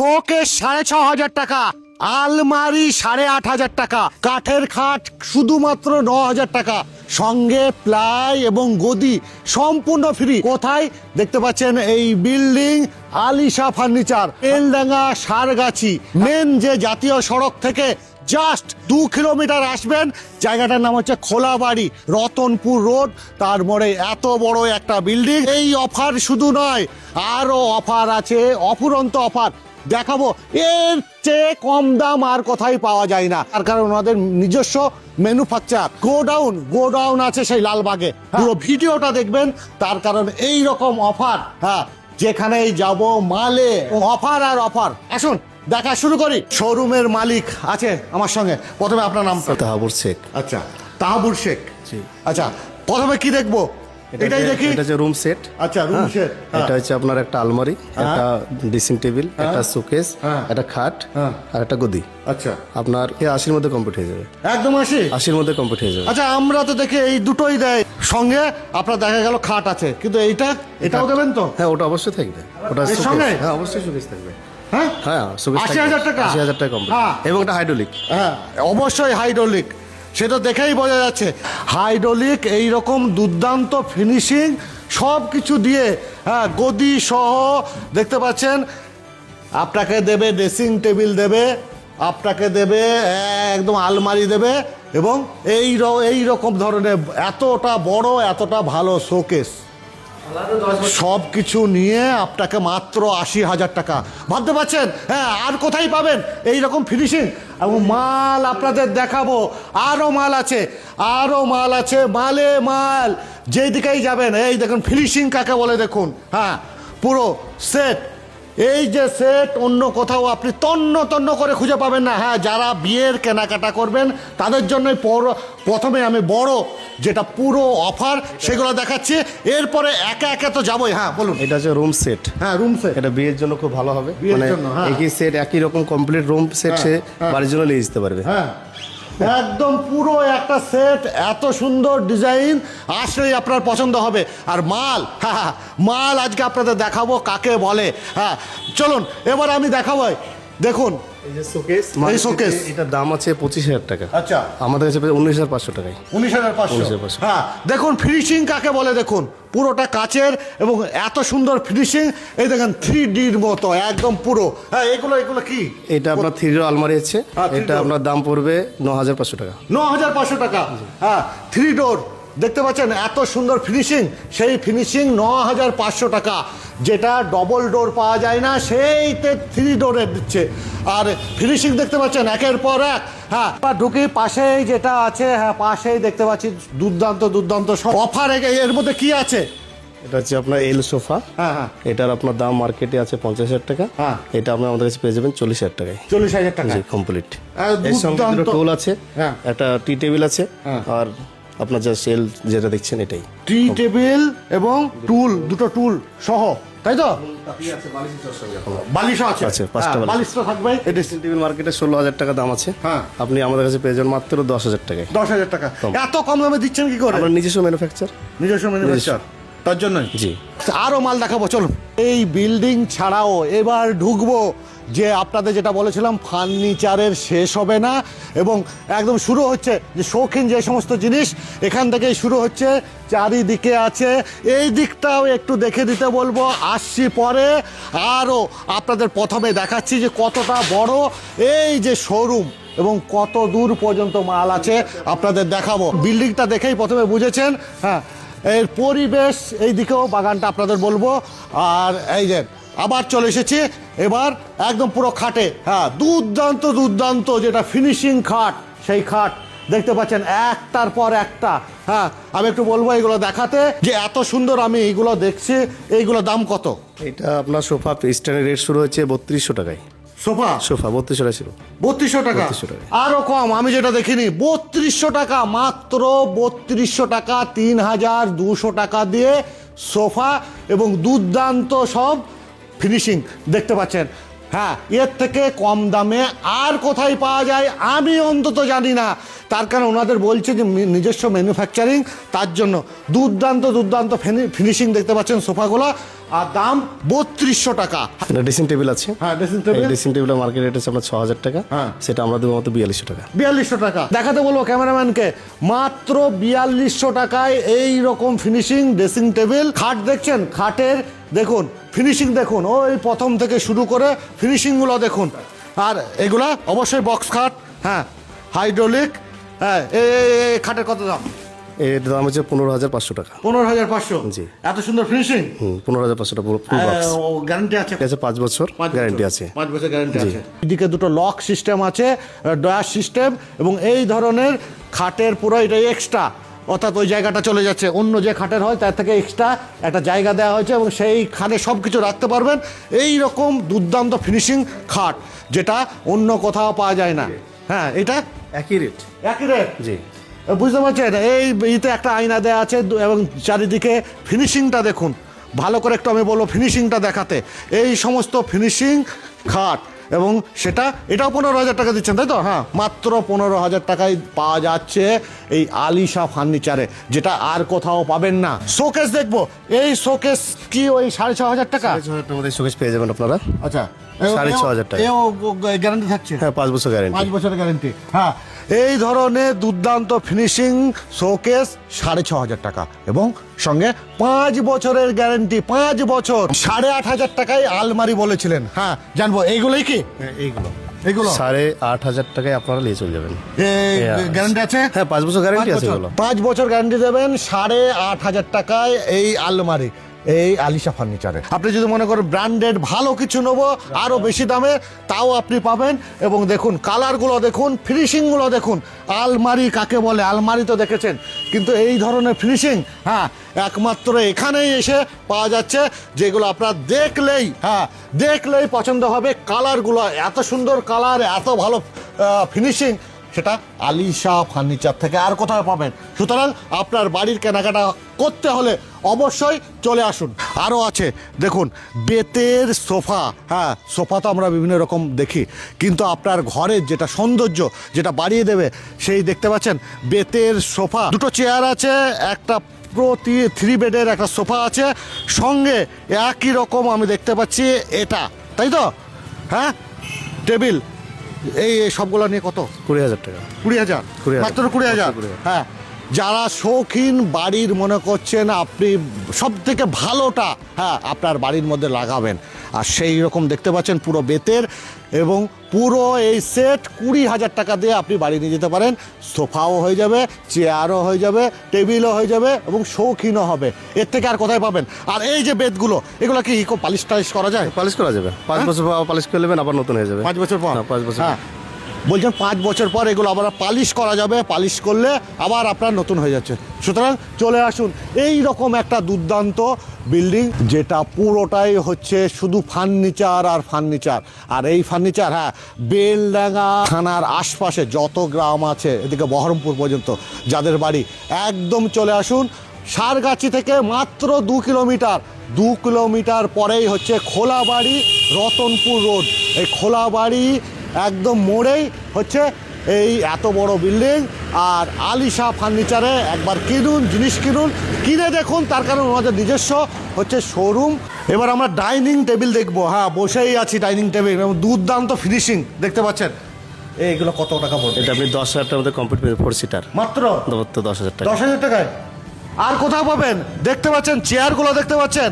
Showcase 6,500 টাকা, আলমারি 8,500 টাকা, কাঠের খাট শুধুমাত্র 9,000 টাকা, সঙ্গে প্লাই এবং গদি সম্পূর্ণ ফ্রি। কোথায় দেখতে পাচ্ছেন? এই building Alisha furniture, Beldanga Sargachhi, main যে জাতীয় সড়ক থেকে জাস্ট 2 কিলোমিটার আসবেন, জায়গাটার নাম হচ্ছে খোলাবাড়ি, রতনপুর রোড, তার মোড়ে এত বড় একটা বিল্ডিং। এই অফার শুধু নয়, আরো অফার আছে, অফুরন্ত অফার দেখাবো। এর চেয়ে কম দাম আর কোথায় পাওয়া যায় না, তার কারণ ওনাদের নিজস্ব ম্যানুফ্যাকচার গোডাউন আছে সেই লালবাগে। পুরো ভিডিওটা দেখবেন, তার কারণ এই রকম অফার, হ্যাঁ, যেখানেই যাব মালে অফার আর অফার। আসুন দেখা শুরু করি। শোরুমের মালিক আছে আমার সঙ্গে। প্রথমে আপনার নাম? তাহাবুর শেখ। আচ্ছা, তাহাবুর শেখ। আচ্ছা, প্রথমে কি দেখবো? এটাই দেখি। এটা হচ্ছে রুম সেট। আচ্ছা, রুম সেট। এটা হচ্ছে আপনার একটা আলমারি, একটা ড্রেসিং টেবিল, একটা শোকেস, একটা খাট আর একটা গদি। আচ্ছা, আপনার 80-র মধ্যে কমপ্লিট হয়ে যাবে। একদম 80-র মধ্যে কমপ্লিট হয়ে যাবে। আচ্ছা, আমরা তো দেখে এই দুটোই দেয় সঙ্গে, আপনার দেখা গেল খাট আছে, কিন্তু এটাও দেবেন তো? হ্যাঁ, ওটা অবশ্যই থাকবে। ওটা এর সঙ্গে? হ্যাঁ, অবশ্যই শোকেস থাকবে। হ্যাঁ হ্যাঁ, শোকেস 80,000 টাকা? 80,000 টাকা কমপ্লিট। হ্যাঁ। এবং এটা হাইড্রোলিক। হ্যাঁ, অবশ্যই হাইড্রোলিক, সেটা দেখেই বোঝা যাচ্ছে হাইড্রোলিক। এইরকম দুর্দান্ত ফিনিশিং সব কিছু দিয়ে, হ্যাঁ, গদি সহ দেখতে পাচ্ছেন। আপনাকে দেবে ড্রেসিং টেবিল, দেবে আপনাকে দেবে একদম আলমারি দেবে, এবং এই রকম ধরনের এতটা বড় এতটা ভালো শোকেস, সব কিছু নিয়ে আপনাকে মাত্র 80,000 টাকা। ভাবতে পারছেন? হ্যাঁ, আর কোথায় পাবেন এই রকম ফিনিশিং? এবং মাল আপনাদের দেখাবো, আরও মাল আছে, মালে মাল, যেই দিকেই যাবেন। এই দেখুন ফিনিশিং কাকে বলে, দেখুন। হ্যাঁ, পুরো সেট। এই যে সেট অন্য কোথাও আপনি তন্ন করে খুঁজে পাবেন না। হ্যাঁ, যারা বিয়ের কেনাকাটা করবেন তাদের জন্যই প্রথমে আমি বড় যেটা পুরো অফার সেগুলো দেখাচ্ছি, এরপরে একে একে তো যাবোই। হ্যাঁ, বলুন। এটা হচ্ছে রুম সেট। হ্যাঁ, রুম সেট। এটা বিয়ের জন্য খুব ভালো হবে। বিয়ের জন্য, হ্যাঁ। একই সেট, একই রকম কমপ্লিট রুম সেট সে বাড়ির জন্য নিয়ে যেতে পারবে। হ্যাঁ, একদম পুরো একটা সেট, এত সুন্দর ডিজাইন, আসলেই আপনার পছন্দ হবে। আর মাল আজকে আপনাদের দেখাবো কাকে বলে। হ্যাঁ, চলুন এবার আমি দেখাবো। দেখুন এই যে শোকেস, এই শোকেস, এটার দাম আছে 25,000 টাকা। আচ্ছা, আমাদের কাছে 19,500 টাকায়। 19,500। হ্যাঁ, দেখুন ফিনিশিং কাকে বলে, দেখুন পুরোটা কাচের এবং এত সুন্দর ফিনিশিং। এই দেখেন 3Dর মতো একদম পুরো। হ্যাঁ, এগুলো কি? এটা আপনার 3 ডোর আলমারি আছে। এটা আপনার দাম পড়বে 9,500 টাকা। 9,500 টাকা। হ্যাঁ, 3 ডোর দেখতে পাচ্ছেন, এত সুন্দর ফিনিশিং। সেই ফিনিশিং 9,500 টাকা, যেটা ডবল ডোর পাওয়া যায় না, সেইতে 3 ডোরের দিচ্ছে। আর ফিনিশিং দেখতে পাচ্ছেন একের পর এক। হ্যাঁ, ঢুকি পাশেই যেটা আছে, হ্যাঁ পাশেই দেখতে পাচ্ছি দুর্দান্ত সব অফার। এর মধ্যে কি আছে? এটা হচ্ছে আপনার এল সোফা। হ্যাঁ, এটার আপনার দাম মার্কেটে আছে 50,000 টাকা। হ্যাঁ, এটা আপনি আমাদের কাছে পেয়ে যাবেন 40,000 টাকায়। 40,000 টাকা কমপ্লিট। এর সঙ্গে দুটো টুল আছে, একটা টি টেবিল আছে, আর আপনার যা সেল যেটা দেখছেন এটাই। টি টেবিল এবং দুটো টুল সহ, তাই তো? বালিশও আছে। আচ্ছা, 5টা বালিশ তো থাকবে। ড্রেসিং টেবিল মার্কেটে 16,000 টাকা দাম আছে। হ্যাঁ, আপনি আমাদের কাছে পেয়ে যাবেন মাত্র 10,000 টাকায়। 10,000 টাকা। এত কম দামে দিচ্ছেন কি করে? আমরা নিজস্ব ম্যানুফ্যাকচার। তার জন্য। জি, আরো মাল দেখাবো, চলুন। এই বিল্ডিং ছাড়াও এবার ঢুকবো যে আপনাদের যেটা বলেছিলাম, ফার্নিচারের শেষ হবে না, এবং একদম শুরু হচ্ছে যে শৌখিন যে সমস্ত জিনিস এখান থেকেই শুরু হচ্ছে, চারিদিকে আছে। এই দিকটাও একটু দেখে দিতে বলবো, আসছি পরে। আরও আপনাদের প্রথমে দেখাচ্ছি যে কতটা বড় এই যে শোরুম এবং কত দূর পর্যন্ত মাল আছে আপনাদের দেখাবো। বিল্ডিংটা দেখেই প্রথমে বুঝেছেন। হ্যাঁ, এর পরিবেশ, এই দিকেও বাগানটা আপনাদের বলবো। আর এই যে আবার চলে এসেছি এবার একদম পুরো খাটে। হ্যাঁ, দুর্দান্ত যেটা ফিনিশিং খাট, সেই খাট দেখতে পাচ্ছেন একটার পর একটা। হ্যাঁ, আমি একটু বলবো এগুলো দেখাতে, যে এত সুন্দর আমি এইগুলো দেখছি। এইগুলো দাম কত? এটা আপনার সোফা স্ট্যান্ডার্ড রেট শুরু হচ্ছে 3200 টাকায়। সোফা 3200 টাকা ছিল। 3200 টাকা? 3200 টাকা। আরো কম, আমি যেটা দেখিনি 3200 টাকা, মাত্র 3200 টাকা। 3,200 টাকা দিয়ে সোফা এবং দুর্দান্ত সব ফিনিশিং দেখতে পাচ্ছেন। হ্যাঁ, এর থেকে কম দামে আর কোথায় পাওয়া যায় আমি অন্তত জানি না। তার কারণ ওনাদের বলছে যে নিজস্ব ম্যানুফ্যাকচারিং, তার জন্য দুর্দান্ত দুর্দান্ত ফিনিশিং দেখতে পাচ্ছেন সোফাগুলো। আর দাম 3200 টাকা। ড্রেসিং টেবিল আছে। হ্যাঁ, ড্রেসিং টেবিল। ড্রেসিং টেবিলের মার্কেট রেট আছে আপনার 6000 টাকা। হ্যাঁ, সেটা আমরা দেবো মাত্র 4200 টাকা। 4200 টাকা দেখাতে বলবো ক্যামেরাম্যানকে। মাত্র 4200 টাকায় এই রকম ফিনিশিং ড্রেসিং টেবিল। খাট দেখছেন, খাটের দেখুন ফিনিশিং দেখুন, ওই প্রথম থেকে শুরু করে ফিনিশিংগুলো দেখুন। আর এগুলা অবশ্যই বক্স খাট, হ্যাঁ, হাইড্রোলিক। হ্যাঁ, এই খাটের কত দাম? এর দাম হচ্ছে 15500 টাকা। 15500? জি। এত সুন্দর ফিনিশিং। 15500 টাকা ফুল বক্স। গ্যারান্টি আছে? আছে 5 বছর গ্যারান্টি আছে। 5 বছর গ্যারান্টি আছে। এদিকে দুটো লক সিস্টেম আছে, ডয়ার সিস্টেম, এবং এই ধরনের খাটের পুরো এটাই এক্সট্রা, অর্থাৎ ওই জায়গাটা চলে যাচ্ছে, অন্য যে খাটের হয় তার থেকে এক্সট্রা একটা জায়গা দেওয়া হয়েছে এবং সেইখানে সব কিছু রাখতে পারবেন। এই রকম দুর্দান্ত ফিনিশিং খাট যেটা অন্য কোথাও পাওয়া যায় না। হ্যাঁ, এটা একই রেট। একই রেট? জি। বুঝতে পারছেন? এই ইতে একটা আয়না দেওয়া আছে এবং চারিদিকে ফিনিশিংটা দেখুন, ভালো করে একটু আমি বলবো ফিনিশিংটা দেখাতে। এই সমস্ত ফিনিশিং খাট, এবং সেটা এটাও 15000 টাকা দিচ্ছেন, তাই তো? হ্যাঁ, মাত্র 15000 টাকায় পাওয়া যাচ্ছে এই আলিশা ফার্নিচারে, যেটা আর কোথাও পাবেন না। শোকেস দেখবো, এই শোকেস কি ওই 6500 টাকা? 6500 টাকার মধ্যে শোকেস পেয়ে যাবেন আপনারা। আচ্ছা, 6500 টাকা। এও গ্যারান্টি থাকছে? হ্যাঁ, 5 বছর গ্যারান্টি। 5 বছরের গ্যারান্টি। হ্যাঁ, এই ধরনের দুর্দান্ত ফিনিশিং শোকেস 6500 টাকা এবং সঙ্গে 5 বছরের গ্যারান্টি। 5 বছর। 8500 টাকায় আলমারি বলেছিলেন। হ্যাঁ, জানবো এইগুলোই কি? এইগুলো এগুলো 8500 টাকায় আপনারা নিয়ে চলে যাবেন। গ্যারান্টি আছে? হ্যাঁ, 5 বছর গ্যারান্টি আছে এগুলো। 5 বছর গ্যারান্টি দেবেন 8500 টাকায় এই আলমারি, এই আলিশা ফার্নিচারে। আপনি যদি মনে করেন ব্র্যান্ডেড ভালো কিছু নেবো আরও বেশি দামে, তাও আপনি পাবেন। এবং দেখুন কালারগুলো দেখুন, ফিনিশিংগুলো দেখুন। আলমারি কাকে বলে? আলমারি তো দেখেছেন, কিন্তু এই ধরনের ফিনিশিং, হ্যাঁ, একমাত্র এখানেই এসে পাওয়া যাচ্ছে, যেগুলো আপনার দেখলেই, হ্যাঁ, দেখলেই পছন্দ হবে। কালারগুলো এত সুন্দর কালার, এত ভালো ফিনিশিং, সেটা আলিশা ফার্নিচার থেকে আর কোথাও পাবেন। সুতরাং আপনার বাড়ির কেনাকাটা করতে হলে অবশ্যই চলে আসুন। আরও আছে দেখুন বেতের সোফা। হ্যাঁ, সোফা তো আমরা বিভিন্ন রকম দেখি, কিন্তু আপনার ঘরের যেটা সৌন্দর্য, যেটা বাড়িয়ে দেবে, সেই দেখতে পাচ্ছেন বেতের সোফা। দুটো চেয়ার আছে, একটা প্রতি 3 বেডের একটা সোফা আছে, সঙ্গে একই রকম আমি দেখতে পাচ্ছি এটা, তাই তো? হ্যাঁ, টেবিল। এই সবগুলো নিয়ে কত? 20000 টাকা। 20000? মাত্র 20000? হ্যাঁ, যারা শৌখিন বাড়ির মনে করছেন আপনি সব থেকে ভালোটা, হ্যাঁ, আপনার বাড়ির মধ্যে লাগাবেন, আর সেই রকম দেখতে পাচ্ছেন পুরো বেতের, এবং পুরো এই সেট 20000 টাকা দিয়ে আপনি বাড়ি নিয়ে যেতে পারেন। সোফাও হয়ে যাবে, চেয়ারও হয়ে যাবে, টেবিলও হয়ে যাবে, এবং শৌখিনও হবে। এর থেকে আর কোথায় পাবেন? আর এই যে বেতগুলো, এগুলো কি পালিশ টালিশ করা যায়? পালিশ করা যাবে। 5 বছর পর পালিশ করে নেবেন, আবার নতুন হয়ে যাবে। 5 বছর পর? 5 বছর। হ্যাঁ, বলছেন 5 বছর পর এগুলো আবার পালিশ করা যাবে, পালিশ করলে আবার আপনার নতুন হয়ে যাচ্ছে। সুতরাং চলে আসুন, এই রকম একটা দুর্দান্ত বিল্ডিং, যেটা পুরোটাই হচ্ছে শুধু ফার্নিচার আর ফার্নিচার। আর এই ফার্নিচার, হ্যাঁ, বেলডাঙ্গা থানার আশপাশে যত গ্রাম আছে, এদিকে বহরমপুর পর্যন্ত যাদের বাড়ি, একদম চলে আসুন। সারগাছি থেকে মাত্র 2 কিলোমিটার। 2 কিলোমিটার পরেই হচ্ছে খোলাবাড়ি, রতনপুর রোড। এই খোলাবাড়ি একদম মোড়েই হচ্ছে এই এত বড় বিল্ডিং। আর আলিশা ফার্নিচারে একবার কিনুন, জিনিস কিনুন, কিনে দেখুন, তার কারণ ওনাদের নিজস্ব হচ্ছে শোরুম। এবার আমরা ডাইনিং টেবিল দেখবো। হ্যাঁ, বসেই আছি ডাইনিং টেবিল, এবং দুর্দান্ত ফিনিশিং দেখতে পাচ্ছেন। এইগুলো কত টাকা পড়বে? এটা আপনি 10000 টাকার মধ্যে কমপ্লিট পেয়ে 4 সিটার মাত্র 10000 টাকা। 10000 টাকায় আর কোথাও পাবেন? দেখতে পাচ্ছেন চেয়ারগুলো, দেখতে পাচ্ছেন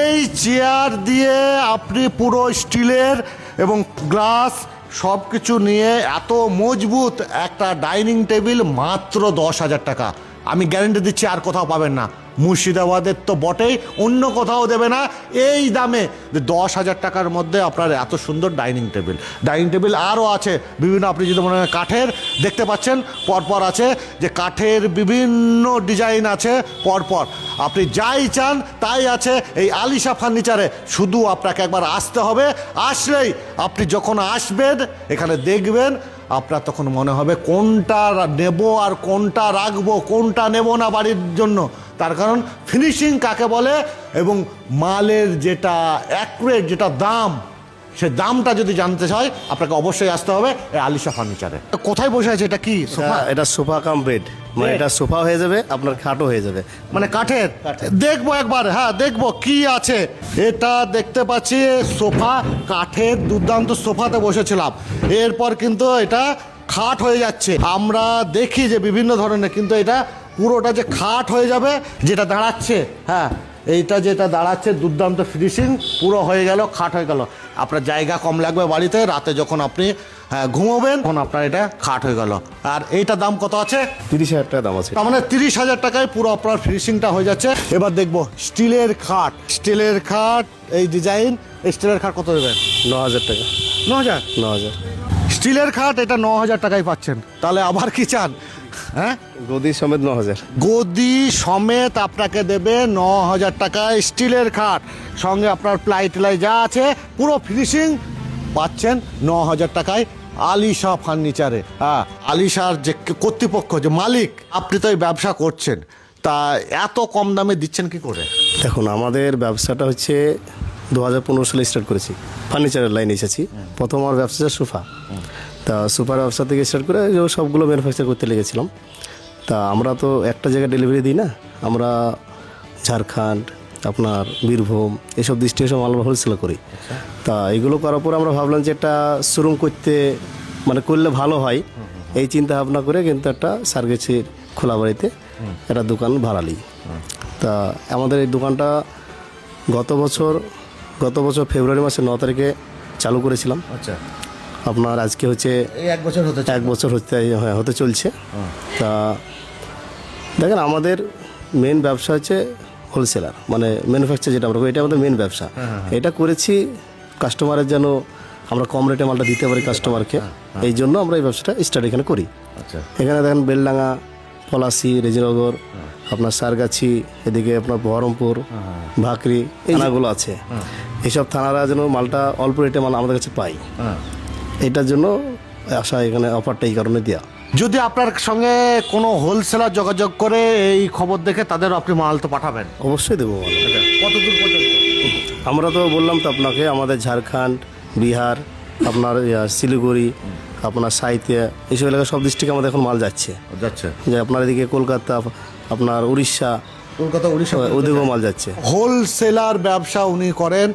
এই চেয়ার দিয়ে আপনি পুরো স্টিলের এবং গ্লাস সব কিছু নিয়ে এত মজবুত একটা ডাইনিং টেবিল মাত্র 10000 টাকা। আমি গ্যারেন্টি দিচ্ছি আর কোথাও পাবেন না। মুর্শিদাবাদের তো বটেই, অন্য কোথাও দেবে না এই দামে। 10000 টাকার মধ্যে আপনার এত সুন্দর ডাইনিং টেবিল। ডাইনিং টেবিল আরও আছে বিভিন্ন, আপনি যদি মনে হয় কাঠের, দেখতে পাচ্ছেন পরপর আছে, যে কাঠের বিভিন্ন ডিজাইন আছে পরপর। আপনি যাই চান তাই আছে এই আলিশা ফার্নিচারে। শুধু আপনাকে একবার আসতে হবে। আসলেই আপনি যখন আসবেন এখানে দেখবেন, আপনার তখন মনে হবে কোনটা নেব আর কোনটা রাখবো, কোনটা নেব না বাড়ির জন্য। তার কারণ ফিনিশিং কাকে বলে, এবং মালের যেটা অ্যাকুরেট, যেটা দাম, সে দামটা যদি জানতে হয় আপনাকে অবশ্যই আসতে হবে এই আলিশা ফার্নিচারে। কোথায় বসে আছে, এটা কি সোফা? এটা সোফা কাম বেড, মানে Bed? এটা সোফা হয়ে যাবে, আপনার খাটও হয়ে যাবে। মানে কাঠের? দেখবো একবার, হ্যাঁ দেখবো কি আছে। এটা দেখতে পাচ্ছি সোফা, কাঠের দুর্দান্ত সোফাতে বসেছিলাম, এরপর কিন্তু এটা খাট হয়ে যাচ্ছে। আমরা দেখি যে বিভিন্ন ধরনের, কিন্তু এটা পুরোটা যে খাট হয়ে যাবে, যেটা দাঁড়াচ্ছে, হ্যাঁ এইটা যেটা দাঁড়াচ্ছে দুর্দান্ত ফিনিশিং, পুরো হয়ে গেল খাট হয়ে গেল। আপনার জায়গা কম লাগবে বাড়িতে, রাতে যখন আপনি ঘুমোবেন তখন আপনার এটা খাট হয়ে গেল। আর এইটার দাম কত আছে? 30,000 টাকা দাম আছে। তার মানে 30,000 টাকায় পুরো আপনার ফিনিশিংটা হয়ে যাচ্ছে। এবার দেখবো স্টিলের খাট, স্টিলের খাট এই ডিজাইন, স্টিলের খাট কত দেবেন? 9,000 টাকা। 9,000? 9,000 স্টিলের খাট এটা 9,000 টাকায় পাচ্ছেন, তাহলে আবার কি চান? হ্যাঁ, গদি সমেত 9,000। গদি সমেত আপনাকে দেবে 9,000 টাকায় স্টিলের খাট, সঙ্গে আপনার প্লাই টেলাই যা আছে পুরো ফিনিশিং পাচ্ছেন 9,000 টাকায় আলিশা ফার্নিচারে। হ্যাঁ, আলিশার যে কর্তৃপক্ষ, যে মালিক, আপনি তো এই ব্যবসা করছেন, তা এত কম দামে দিচ্ছেন কি করে? দেখুন, আমাদের ব্যবসাটা হচ্ছে 2015 সালে স্টার্ট করেছি, ফার্নিচারের লাইনে এসেছি। প্রথম আমার ব্যবসা সোফা, তা সোফার ব্যবসা থেকে স্টার্ট করে সবগুলো ম্যানুফ্যাকচার করতে লেগেছিলাম। তা আমরা তো একটা জায়গায় ডেলিভারি দিই না, আমরা ঝাড়খণ্ড, আপনার বীরভূম, এসব ডিস্ট্রিক্টে সব আমরা হোলসেল করি। তা এগুলো করার পর আমরা ভাবলাম যে একটা শোরুম করতে, মানে করলে ভালো হয়, এই চিন্তা ভাবনা করে কিন্তু একটা সার্গেছির খোলা বাড়িতে একটা দোকান ভাড়া নিই। তা আমাদের এই দোকানটা গত বছর ফেব্রুয়ারি মাসের 9 তারিখে চালু করেছিলাম। আচ্ছা, আপনার আজকে হচ্ছে এই 1 বছর হতে 1 বছর হতে চলছে। তা দেখেন, আমাদের মেন ব্যবসা হচ্ছে হোলসেলার, মানে ম্যানুফ্যাকচার যেটা আমরা করি, এটা আমাদের মেন ব্যবসা। এটা করেছি কাস্টমারের যেন আমরা কম রেটে মালটা দিতে পারি কাস্টমারকে, এই জন্য আমরা এই ব্যবসাটা স্টার্ট এখানে করি। আচ্ছা, এখানে দেখেন বেলডাঙ্গা, পলাশি, রেজিনগর, আপনার সারগাছি, এদিকে আপনার বহরমপুর, ভাকরি, এই থানাগুলো আছে। এইসব থানারা যেন মালটা অল্প রেটে মাল আমাদের কাছে পাই, এটার জন্য আশা এখানে অফারটা এই কারণে দেওয়া। যদি আপনার সঙ্গে কোনো হোলসেলার যোগাযোগ করে এই খবর দেখে তাদের আপনি মাল তো পাঠাবেন? অবশ্যই দেবো মাল। কত দূর পর্যন্ত? আমরা তো বললাম তো আপনাকে, আমাদের ঝাড়খণ্ড, বিহার, আপনার শিলিগুড়ি, আপনার সাঁইথিয়া, এইসব এলাকা সব ডিস্ট্রিক্টে আমাদের এখন মাল যাচ্ছে। যে আপনার এদিকে কলকাতা, আপনার উড়িষ্যা, কলকাতা, উড়িষ্যা, ওদিকেও মাল যাচ্ছে। হোলসেলার ব্যবসা উনি করেন,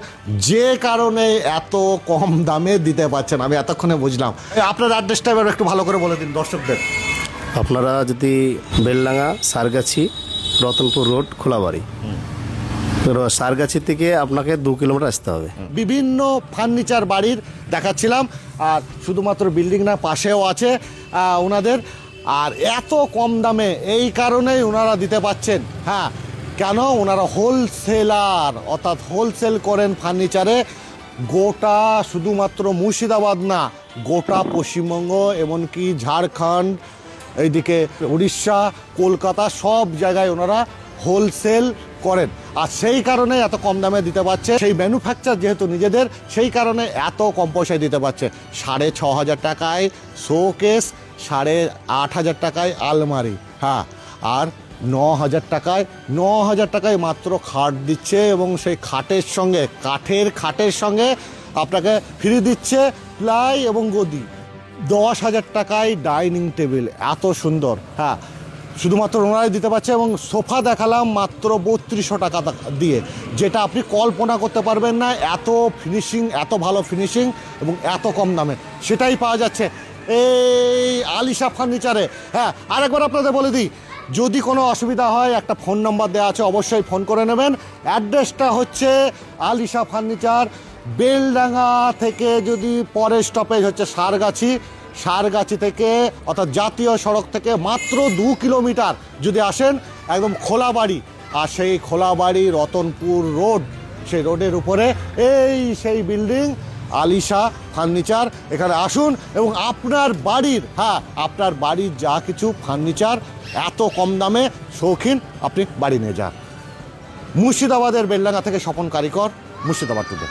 যে কারণে এত কম দামে দিতে পারছেন, আমি এতক্ষণে বুঝলাম। আপনার অ্যাড্রেসটা এবার একটু ভালো করে বলে দিন দর্শকদের। আপনারা যদি বেলডাঙ্গা, সারগাছি, রতনপুর রোড, খোলাবাড়ি, সারগাছি থেকে আপনাকে 2 কিলোমিটার আসতে হবে। বিভিন্ন ফার্নিচার বাড়ির দেখাচ্ছিলাম, আর শুধুমাত্র বিল্ডিং না, পাশেও আছে ওনাদের। আর এত কম দামে এই কারণেই ওনারা দিতে পাচ্ছেন। হ্যাঁ, কেন? ওনারা হোলসেলার, অর্থাৎ হোলসেল করেন ফার্নিচারে। গোটা শুধুমাত্র মুর্শিদাবাদ না, গোটা পশ্চিমবঙ্গ, এমনকি ঝাড়খণ্ড, এইদিকে উড়িষ্যা, কলকাতা, সব জায়গায় ওনারা হোলসেল করেন। আর সেই কারণে এত কম দামে দিতে পারছে। সেই ম্যানুফ্যাকচার যেহেতু নিজেদের, সেই কারণে এত কম পয়সায় দিতে পারছে। 6,500 টাকায় শোকেস, 8,500 টাকায় আলমারি, হ্যাঁ, আর 9,000 টাকায় মাত্র খাট দিচ্ছে। এবং সেই খাটের সঙ্গে, কাঠের খাটের সঙ্গে আপনাকে ফ্রি দিচ্ছে প্লাই এবং গদি। 10,000 টাকায় ডাইনিং টেবিল, এত সুন্দর, হ্যাঁ, শুধুমাত্র ওনারাই দিতে পারছে। এবং সোফা দেখালাম মাত্র 3200 টাকা দিয়ে, যেটা আপনি কল্পনা করতে পারবেন না, এত ফিনিশিং, এত ভালো ফিনিশিং এবং এত কম দামে সেটাই পাওয়া যাচ্ছে এই আলিশা ফার্নিচারে। হ্যাঁ, আরেকবার আপনাদের বলে দিই, যদি কোনো অসুবিধা হয় একটা ফোন নাম্বার দেওয়া আছে, অবশ্যই ফোন করে নেবেন। অ্যাড্রেসটা হচ্ছে আলিশা ফার্নিচার, বেলডাঙ্গা থেকে যদি পরের স্টপেজ হচ্ছে সারগাছি থেকে, অর্থাৎ জাতীয় সড়ক থেকে মাত্র 2 কিলোমিটার যদি আসেন, একদম খোলাবাড়ি। আর সেই খোলাবাড়ি রতনপুর রোড, সেই রোডের উপরে এই সেই বিল্ডিং আলিশা ফার্নিচার। এখানে আসুন এবং আপনার বাড়ির, হ্যাঁ, আপনার বাড়ির যা কিছু ফার্নিচার এত কম দামে শৌখিন আপনি বাড়ি নিয়ে যান। মুর্শিদাবাদের বেলডাঙ্গা থেকে স্বপন কারিকর, মুর্শিদাবাদ টুডে।